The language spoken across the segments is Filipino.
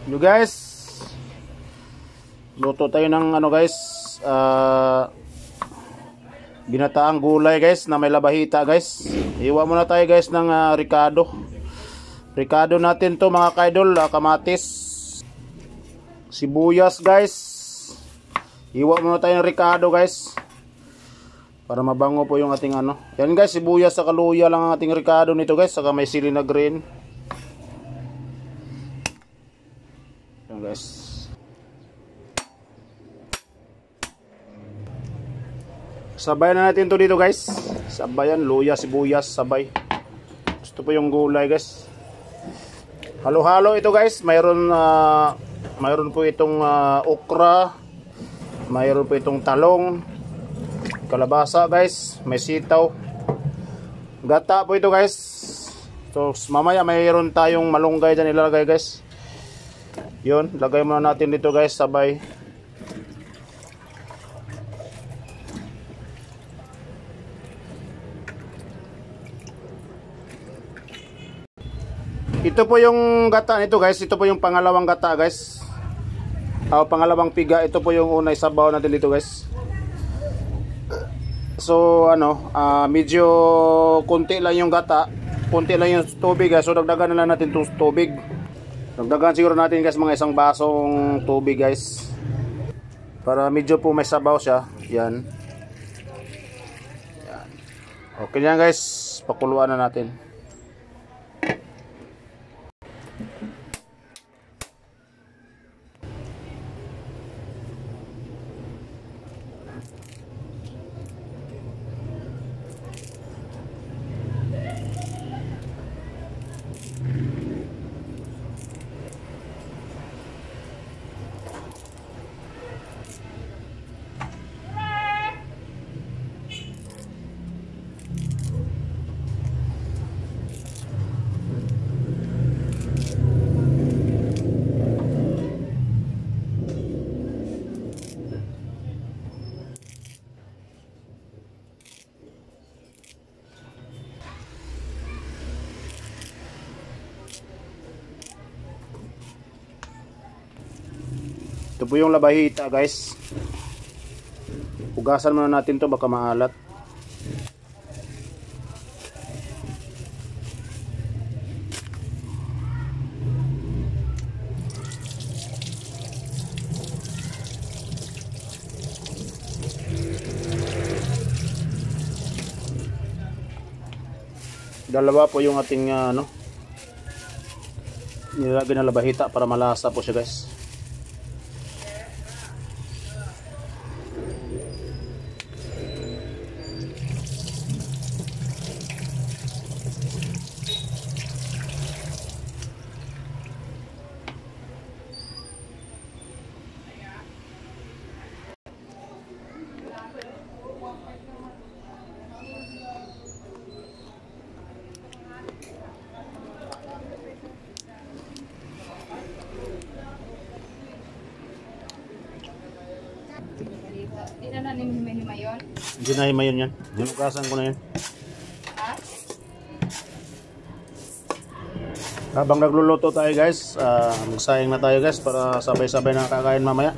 Yo guys, luto tayo ng ano guys, binataang gulay guys na may labahita guys. Iwa muna tayo guys ng ricado. Ricado natin to mga kaidol, kamatis, sibuyas guys. Iwa muna tayo ng ricado guys, para mabango po yung ating ano. Yan guys, sibuyas sa kaluya lang ang ating ricado nito guys, saka may sili na green. Guys, sabayan na natin to dito guys. Sabayan, luya, sibuyas, sabay. Gusto po yung gulay guys. Halo-halo ito guys. Mayroon po itong okra, mayroon po itong talong, kalabasa guys, may sitaw, gata po ito guys. So mamaya mayroon tayong malunggay dyan ilalagay guys. Yun, lagay muna natin dito guys, sabay. Ito po yung gata nito guys, ito po yung pangalawang gata guys. Pangalawang piga, ito po yung unay sabaw natin dito guys. So ano, medyo konti lang yung gata, konti lang yung tubig guys. So dagdagan na lang natin itong tubig. Dagdagan siguro natin guys mga isang basong tubig guys, para medyo po may sabaw siya. Yan. Yan. Okay yan guys, pakuluan na natin. Ito po yung labahita guys. Hugasan muna natin to, baka maalat. Dalawa po yung ating nilagay na labahita para malasa po siya guys. Hindi na himay-himayon? Hindi na himayon yan. Hinugasan ko na yan. Ha? Habang nagluluto tayo guys, magsayang na tayo guys para sabay-sabay na kakain mamaya.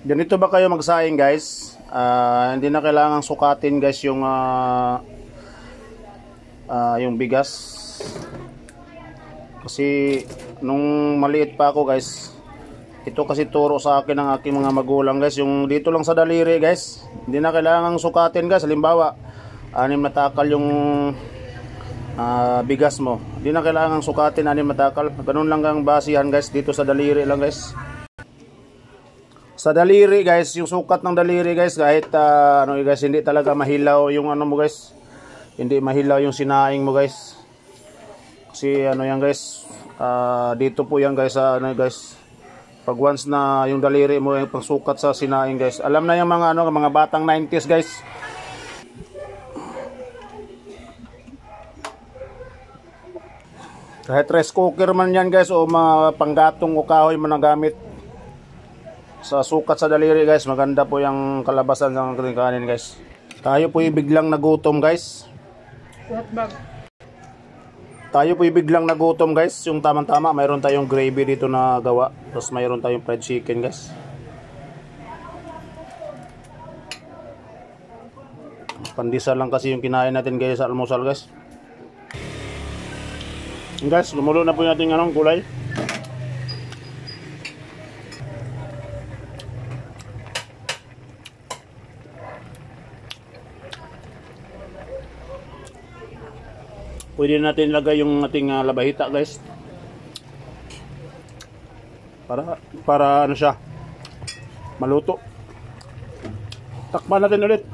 Ganito ba kayo magsaing guys? Hindi na kailangang sukatin guys yung bigas. Kasi nung maliit pa ako guys, ito kasi turo sa akin ng aking mga magulang guys, yung dito lang sa daliri guys. Hindi na kailangang sukatin guys. Halimbawa, 6 na takal yung bigas mo. Hindi na kailangang sukatin 6 na takal. Ganun lang ang basihan guys, dito sa daliri lang guys. Sa daliri guys, yung sukat ng daliri guys, kahit ano guys, hindi talaga mahilaw yung ano mo guys. Hindi mahilaw yung sinaing mo guys. Kasi ano yan guys, dito po yan guys, ano guys. Pag once na yung daliri mo yung pangsukat sa sinaing guys. Alam na yung mga ano, mga batang 90s guys. Kahit rice cooker man yan guys o mga panggatong o kahoy man ang gamit. Sa sukat sa daliri guys, maganda po yung kalabasan ng kanin guys. Tayo po biglang nagutom guys. Hotbag. Tayo po biglang nagutom guys. Yung tamang-tama, mayroon tayong gravy dito na gawa. Tapos mayroon tayong fried chicken guys. Pandesal lang kasi yung kinain natin guys sa almusal guys. Guys, lumulo na po yung ating anong kulay. Pwede natin ilagay yung ating labahita guys. Para ano siya, maluto. Takpan natin ulit.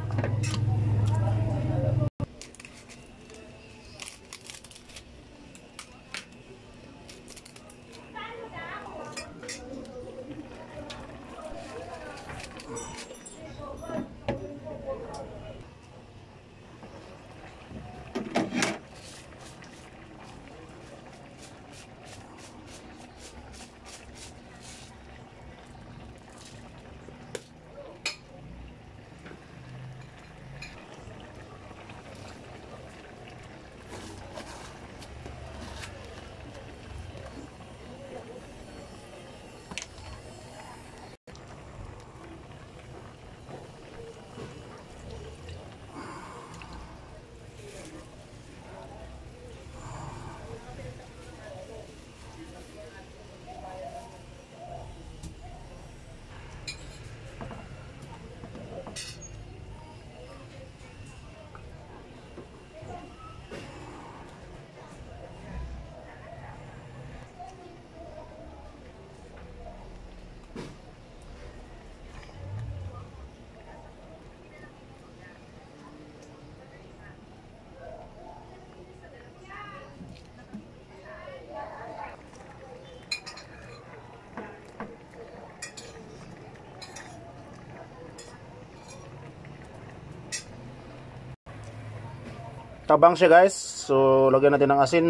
Tabang siya guys. So lagyan natin ng asin.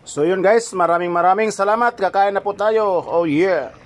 So yun guys, maraming salamat. Kakain na po tayo. Oh yeah.